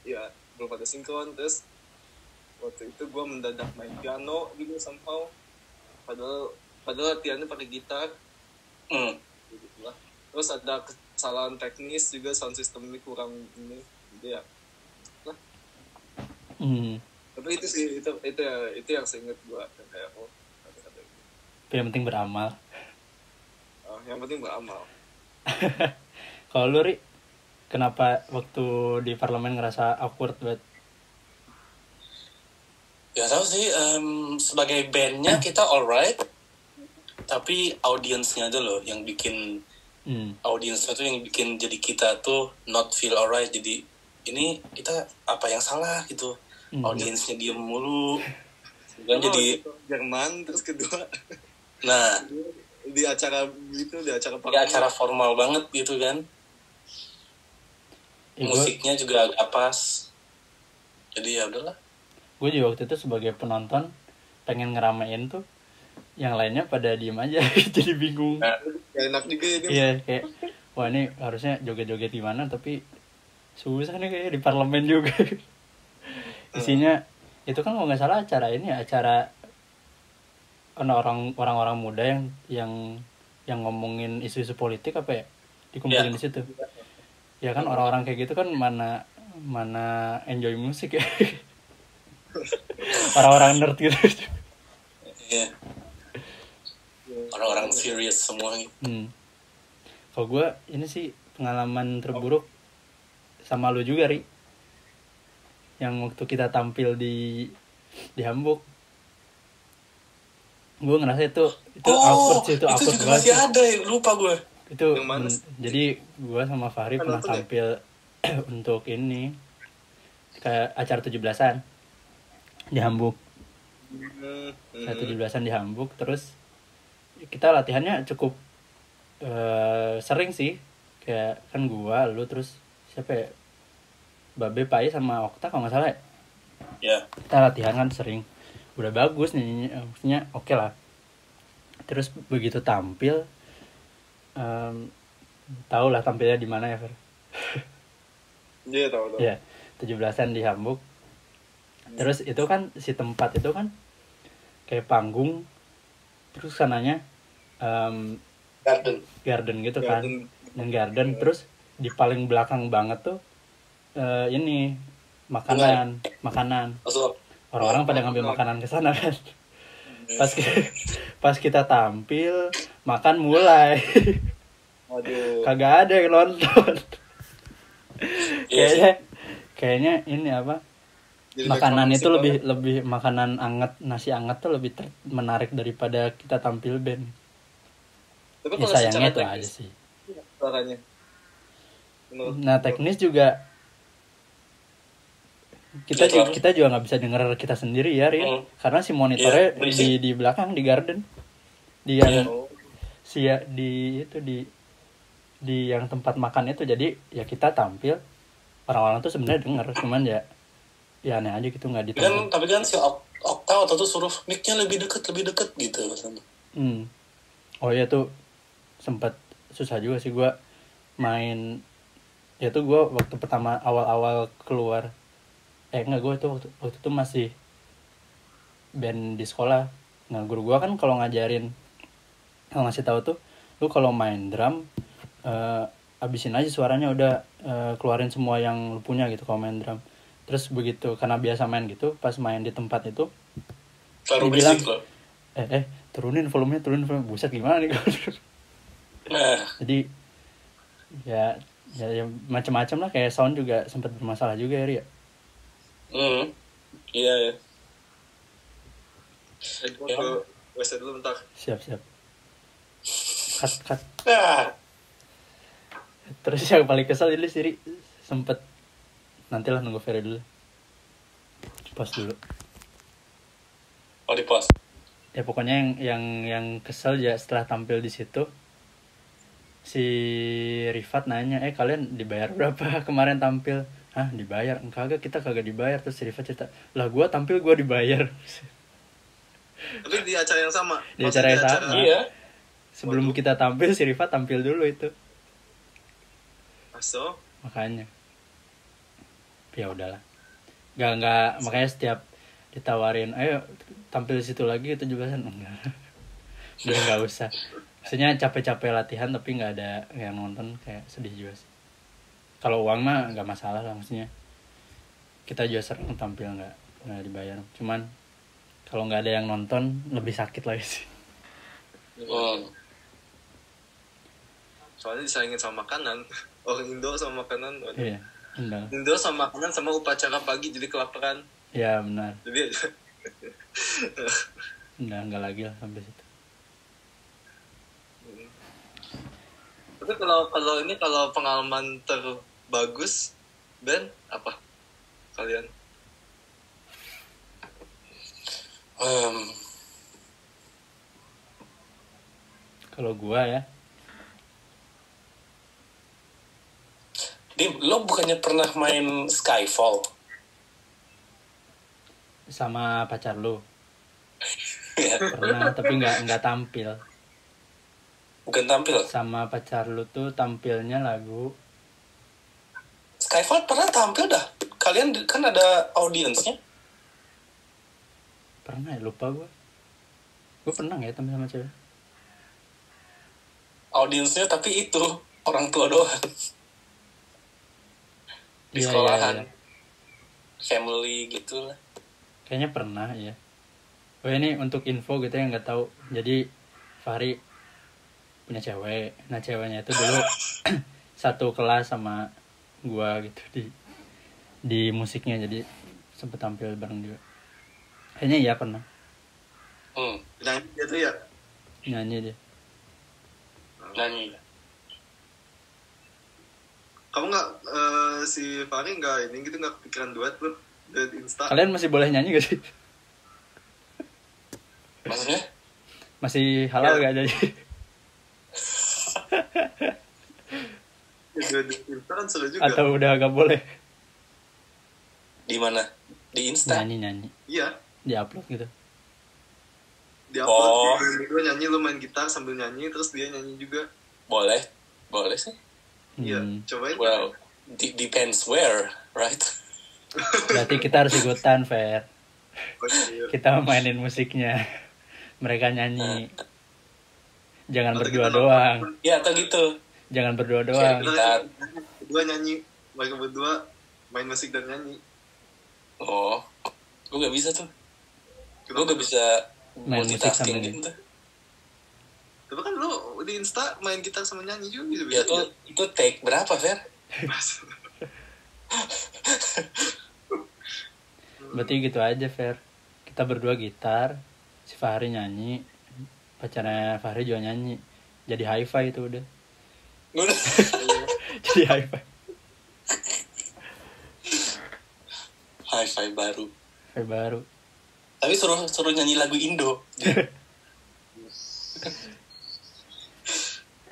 Iya, belum pada sinkron. Terus waktu itu gue mendadak main piano juga somehow. Padahal latihannya pakai gitar. Gitu lah. Terus ada kesalahan teknis juga, sound system ini kurang ini. Jadi ya lah. Tapi itu sih itu yang saya ingat gue kayak kata-kata itu. Yang penting beramal. Yang penting beramal. Kalau lu, Ri, kenapa waktu di parlemen ngerasa awkward banget? Ya tahu sih, sebagai bandnya kita alright, tapi audiensnya aja loh yang bikin audiensnya tuh yang bikin jadi kita tuh not feel alright. Jadi ini kita apa yang salah gitu? Audiensnya diem mulu. Kan jadi Jerman, terus kedua. Nah, di acara formal banget gitu kan. Musiknya juga agak pas. Jadi ya udahlah. Gue juga waktu itu sebagai penonton pengen ngeramein tuh, yang lainnya pada diem aja. Jadi bingung. Enak juga ini. Iya, kayak wah ini harusnya joget-joget gimana, tapi susah nih kayak di parlemen juga. Isinya itu kan kalau nggak salah acara orang-orang muda yang ngomongin isu-isu politik apa ya, dikumpulin di situ. Ya kan orang-orang kayak gitu kan mana enjoy musik ya. Orang-orang nerd gitu. Iya. Orang-orang serius semua gitu. Kalau gue ini sih pengalaman terburuk sama lu juga, Ri. Yang waktu kita tampil di Hamburg. Gue ngerasa itu awkward sih, itu awkward juga masih ada ya, lupa gue. Itu jadi gue sama Fahri pernah tampil untuk ini kayak acara 17-an di Hamburg. Saya 17-an di Hamburg. Terus kita latihannya cukup sering sih. Kayak kan gua, lu, terus siapa ya? Babe, Pai sama Okta kalau nggak salah ya. Ya. Kita latihan kan sering. Udah bagus nih, maksudnya oke lah. Terus begitu tampil, tau lah tampilnya di mana ya, Fer? Iya, tahu. Ya, 17-an di Hamburg. Terus itu kan si tempat itu kan kayak panggung, terus sananya garden gitu kan. Dan garden, terus di paling belakang banget tuh ini makanan. Orang-orang pada ngambil makanan ke sana kan. Pas kita tampil, makan mulai. Waduh. Kagak ada yang nonton. Kayaknya ini apa? Jadi makanan itu banget. lebih makanan anget, nasi anget tuh lebih menarik daripada kita tampil band. Tapi Ya sayangnya itu aja sih. Caranya. Nah teknis juga kita juga nggak bisa denger kita sendiri ya, Ria. Karena si monitornya di belakang di garden, di yang di yang tempat makan itu. Jadi ya kita tampil, orang-orang tuh sebenarnya denger, cuman ya aneh aja gitu, nggak ditonton. Tapi kan si Okta waktu itu suruh mic-nya lebih deket gitu. Oh iya tuh sempat susah juga sih gue main. Ya tuh gue waktu pertama awal keluar, gue tuh waktu itu masih band di sekolah. Nah guru gue kan kalau ngajarin, kalau ngasih tahu tuh, lu kalau main drum abisin aja suaranya, udah keluarin semua yang lu punya gitu kalau main drum. Terus begitu, karena biasa main gitu, pas main di tempat itu baru dibilang berisik loh. turunin volumenya, buset gimana nih. Jadi ya macam-macam lah, kayak sound juga sempat bermasalah juga ya, Ria. Iya ya. Wes dulu bentar. Siap. Cut. Terus yang paling kesel ini sih sempet, nantilah nunggu Ferry dulu. Pause dulu. Oh di pause. Ya pokoknya yang kesel ya setelah tampil di situ, si Rifat nanya, kalian dibayar berapa kemarin tampil? Hah, dibayar? Kagak, kita kagak dibayar. Terus si Rifat cerita, lah gue tampil gue dibayar. Tapi di acara yang sama. Di acara yang sama. Iya. Sebelum kita tampil, si Rifat tampil dulu itu. Aso. Makanya. Ya udahlah. Enggak, makanya setiap ditawarin, ayo tampil di situ lagi 17-an, enggak. Udah enggak usah. Maksudnya capek-capek latihan tapi nggak ada yang nonton, kayak sedih juga sih. Kalau uang mah nggak masalah lah, maksudnya kita juga sering tampil nggak dibayar. Cuman kalau nggak ada yang nonton lebih sakit lagi sih. Soalnya disaingin sama makanan. Orang Indo sama makanan. Iya, benar. Indo sama makanan sama upacara pagi jadi kelaparan. Iya benar. Jadi nggak lagi lah sampai situ. Tapi kalau pengalaman terbagus Ben apa kalian? Kalau gua ya, lo bukannya pernah main Skyfall sama pacar lu? Pernah, tapi nggak tampil. Bukan tampil. Sama pacar lu tuh tampilnya lagu Skyfall pernah tampil dah. Kalian kan ada audiensnya. Pernah ya, lupa gue pernah nggak ya tampil sama cewek? Audiensnya tapi itu orang tua doang. Di sekolahan. Iya. Family gitu lah. Kayaknya pernah ya. Oh ini untuk info gitu yang nggak tahu. Jadi Fahri punya cewek. Nah ceweknya itu dulu satu kelas sama gua gitu di musiknya, jadi sempet tampil bareng juga. Kayaknya iya pernah. Nyanyi dia tuh ya? Nyanyi dia. Nyanyi. Kamu nggak si Fahri nggak ini gitu, nggak kepikiran duet lu dari Insta? Kalian masih boleh nyanyi gak sih? Maksudnya? Masih halal gak jadi? Ya, di Insta kan seru juga. Atau udah gak boleh? Di mana? Di Insta? Nyanyi. Iya. Di-upload gitu. Di upload, Oh. gue nyanyi, lu main gitar sambil nyanyi, terus dia nyanyi juga. Boleh sih. Iya, Hmm. cobain. Well, depends where, right? Berarti kita harus ikutan, Fer. Oh, iya. Kita mainin musiknya. Mereka nyanyi. Jangan Atau berdua kita doang. Ya atau gitu. Jangan berdua doang. Gitar. Berdua nyanyi, mereka berdua main musik dan nyanyi. Oh, gue gak bisa tuh. Gue Kenapa? gak bisa Main musik multitasking sambil gitu. Tapi kan lu di Insta main gitar sama nyanyi juga gitu. Ya tuh, itu take berapa, Fer? Berarti gitu aja, Fer. Kita berdua gitar, si Fahri nyanyi, pacarnya Fahri juga nyanyi. Jadi hi-fi itu udah. Jadi hi-fi. Hi-fi baru. Hi-fi baru. Tapi suruh nyanyi lagu Indo.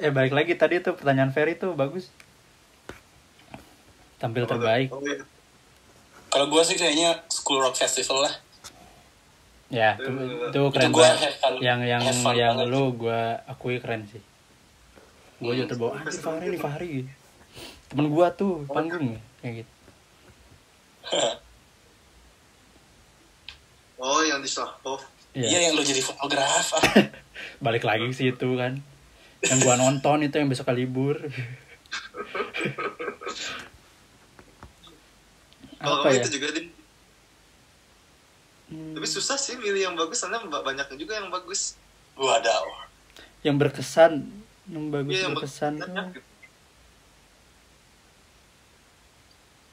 Balik lagi tadi tuh pertanyaan Ferry tuh bagus. Tampil terbaik. Oh, iya. Kalau gue sih kayaknya School Rock Festival lah. Ya, itu keren Itu gua banget. have fun- have fun Yang banget. lu gua akui keren sih. Gua juga terbawa, anjir Fahri nih Fahri. Temen gua tuh panggung kayak gitu. Oh, yang di Slakov. Iya, yang lo jadi fotograf. Balik lagi ke situ kan. Yang gua nonton itu yang besok libur. Kalau Apa ya? itu juga Din. Tapi susah sih milih yang bagus, soalnya banyaknya juga yang bagus. Wadaw. Yang berkesan, yang bagus Iya, yang berkesan. banyak gitu.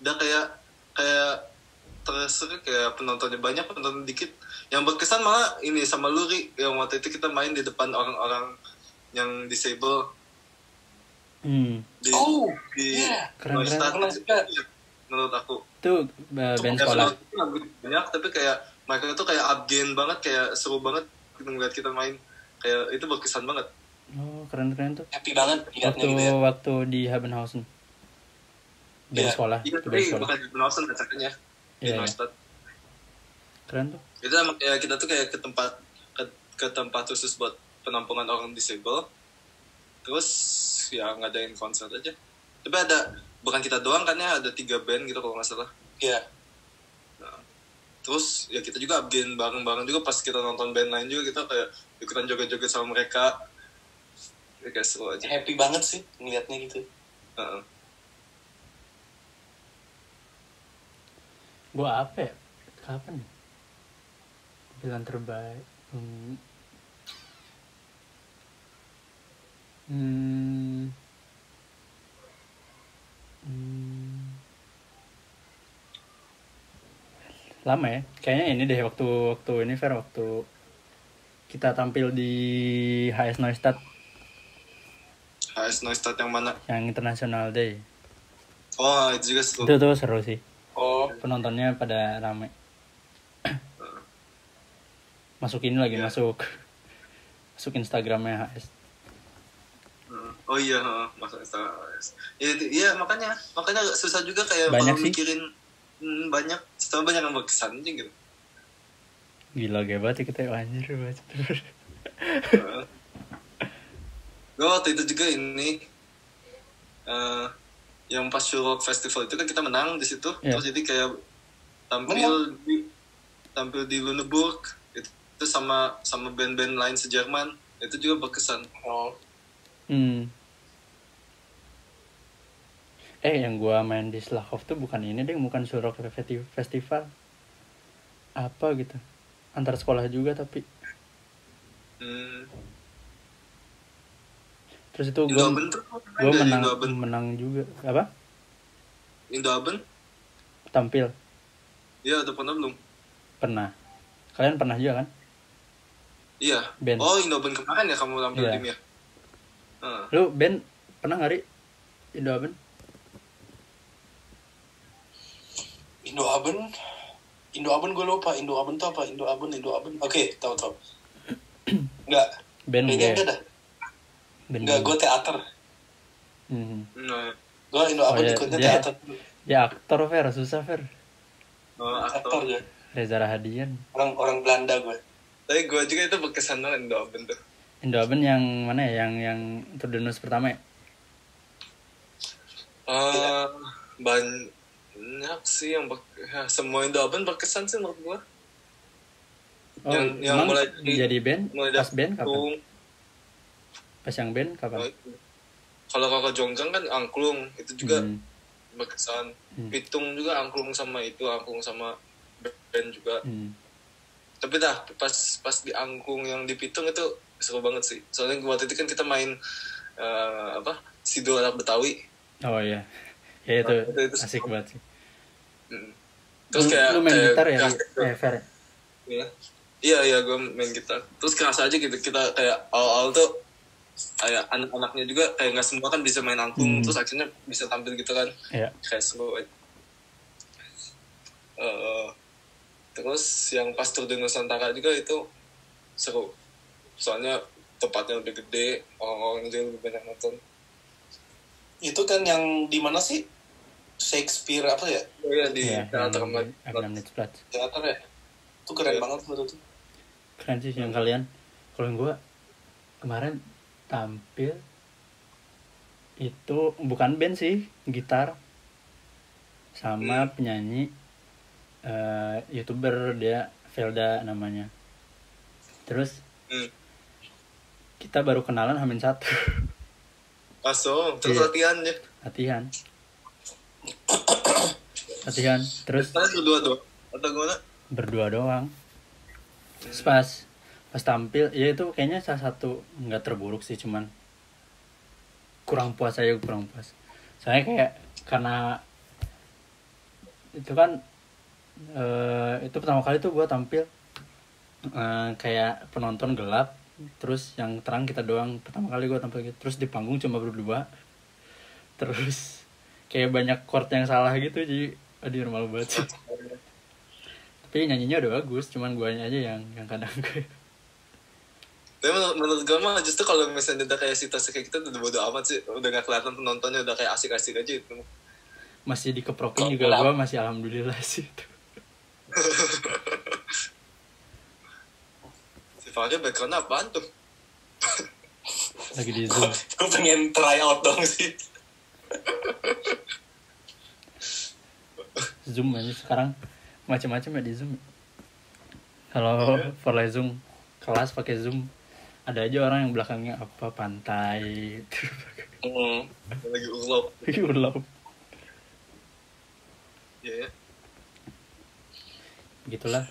Udah kayak terus kayak penontonnya banyak, penonton dikit. Yang berkesan malah ini sama Luri yang waktu itu kita main di depan orang-orang yang disable di Oh, di iya. Keren, Neustadt. keren. Iya, menurut aku. Itu band Ya, sekolah. menurut aku lagu banyak, tapi kayak mereka tuh kayak upgain banget, kayak seru banget ngeliat kita main. Kayak itu berkesan banget. Oh, keren-keren tuh. Happy banget liatnya Waktu gitu ya. waktu di Habenhausen. Band Iya. sekolah, Iya, itu band tapi sekolah. bukan di Benausen acaranya di Iya, iya. Neustadt. Keren tuh. Itu emang kayak kita tuh kayak ke tempat khusus buat penampungan orang disable, terus ya ngadain konser aja. Tapi bukan kita doang kan ya, ada 3 band gitu kalau nggak salah. Iya. Nah, terus ya kita juga upgain bareng-bareng juga, pas kita nonton band lain juga kita kayak ikutan joget-joget sama mereka. Ya kayak seru aja. Happy banget sih ngeliatnya gitu. Heeh. Gua apa ya? Kapan ya? Pilihan terbaik. Lama ya? Kayaknya ini deh waktu ini Fer, waktu kita tampil di HS Neustadt HS Neustadt yang mana? yang International Day. Oh, itu juga seru. Itu tuh seru sih. Oh, Penontonnya pada rame. Masuk ini lagi, Iya. masuk Instagramnya HS. Oh iya, masa Instagram. Iya, makanya susah juga kayak Banyak kalau sih. mikirin banyak, setelah banyak yang berkesan aja gitu. Gila gaya banget ya kita, anjir banget. Gue waktu itu juga ini yang pas Shurok Festival itu kan kita menang di situ. Iya. Terus jadi kayak tampil di Lüneburg itu sama band-band lain se-Jerman, itu juga berkesan. oh. Yang gua main di Slakov tuh bukan ini deh, bukan Surok Festival. Apa gitu. Antar sekolah juga tapi. Terus itu gua Indoaben tuh menang juga. Apa? Indoaben? Tampil. Iya, udah pernah belum? Pernah. Kalian pernah juga kan? Iya. Band. Oh, Indoaben kemarin ya kamu tampil Iya. tim ya? Lu band pernah nggak, Ri? Indoaben? Indoaben gue lupa. Indoaben tuh apa? Indoaben. Oke, tahu. Enggak. Band Kayaknya gue. enggak dah. Band Enggak, gue teater. Nah, Gue Indo apa ya, ikutnya dia teater. aktor Fer, susah Fer. Aktor aktor. gue. Reza Rahadian. Orang Belanda gue. Tapi gue juga itu berkesan banget Indoaben tuh. Indoaben yang mana ya? Yang Tour de Nus pertama ya? Banyak sih yang semua Indoaben berkesan sih menurut gue. Oh, yang emang mulai jadi band? mulai Pas band kapan? Angklung. Pas yang band kapan? Kalau Kakak Jonggang kan angklung, itu juga Hmm. berkesan. Pitung juga angklung sama band juga. Tapi pas di angklung yang di Pitung itu seru banget sih. Soalnya waktu itu kan kita main Sidul Anak Betawi. Oh iya. Ya itu Itu asik banget sih. Terus kayak lu main gitar ya? kayak- Fer. Iya, gue main gitar. Terus kerasa aja gitu, kita kayak awal-awal tuh kayak anak-anaknya juga kayak nggak semua kan bisa main angklung, terus akhirnya bisa tampil gitu kan. Iya. Kayak seru aja. Terus yang pas Tour de Nusantara juga itu seru. Soalnya tempatnya lebih gede, orang-orang juga lebih banyak nonton. Itu kan yang di mana sih? Shakespeare apa ya? Iya di Iya, teater yang Agnamnitsplatz. Teater ya? Itu keren banget menurut tuh. Keren sih yang kalian. Kalau yang gue kemarin tampil itu bukan band sih, gitar sama penyanyi YouTuber, dia Velda namanya. Terus kita baru kenalan H-1. Langsung terus Iya. latihan latihan terus berdua doang atau gimana? berdua doang. Terus pas tampil ya itu kayaknya salah satu nggak terburuk sih, cuman kurang puas. Soalnya kayak karena itu kan itu pertama kali tuh gue tampil kayak penonton gelap, terus yang terang kita doang. Pertama kali gue tampil gitu, terus di panggung cuma berdua, terus kayak banyak chord yang salah gitu, jadi aduh normal banget sih. Tapi nyanyinya udah bagus, cuman guanya aja yang kadang kayak Tapi menurut gue mah justru kalau misalnya udah kayak situasi kayak kita udah bodo amat sih, udah gak kelihatan penontonnya, udah kayak asik-asik aja itu. masih dikeprokin juga gue masih alhamdulillah sih itu. Sifatnya background apaan tuh? Lagi di Zoom. Gue pengen try out dong sih. Zoom aja sekarang macam-macam ya di Zoom. Kalau for Zoom kelas pakai Zoom, ada aja orang yang belakangnya apa pantai Lagi ulop. ulap. Iya. Begitulah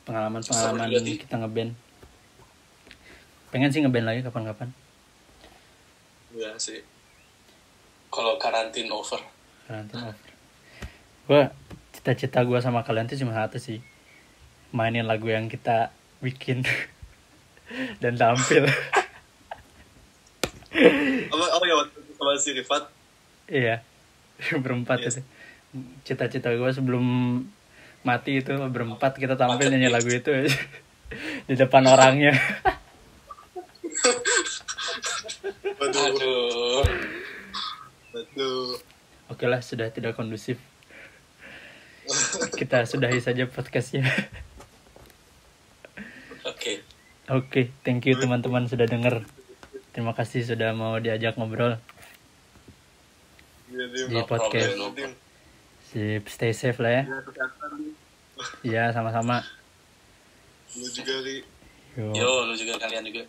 pengalaman kita ngeband. Pengen sih ngeband lagi kapan-kapan. Iya sih. Kalau karantin over. Gue cita-cita gue sama kalian tuh cuma satu sih, mainin lagu yang kita bikin dan tampil. Oh ya, waktu itu sama si Rifat. Iya, berempat itu. Cita-cita gue sebelum mati itu berempat kita tampil nyanyi lagu itu aja. Di depan orangnya. Aduh. Oke lah, sudah tidak kondusif. Kita sudahi saja podcastnya. Oke, thank you teman-teman sudah denger. Terima kasih sudah mau diajak ngobrol di podcast. Sip, stay safe lah ya. Iya, sama-sama. Lu juga, Ri. Yo. Yo, lu juga, kalian juga.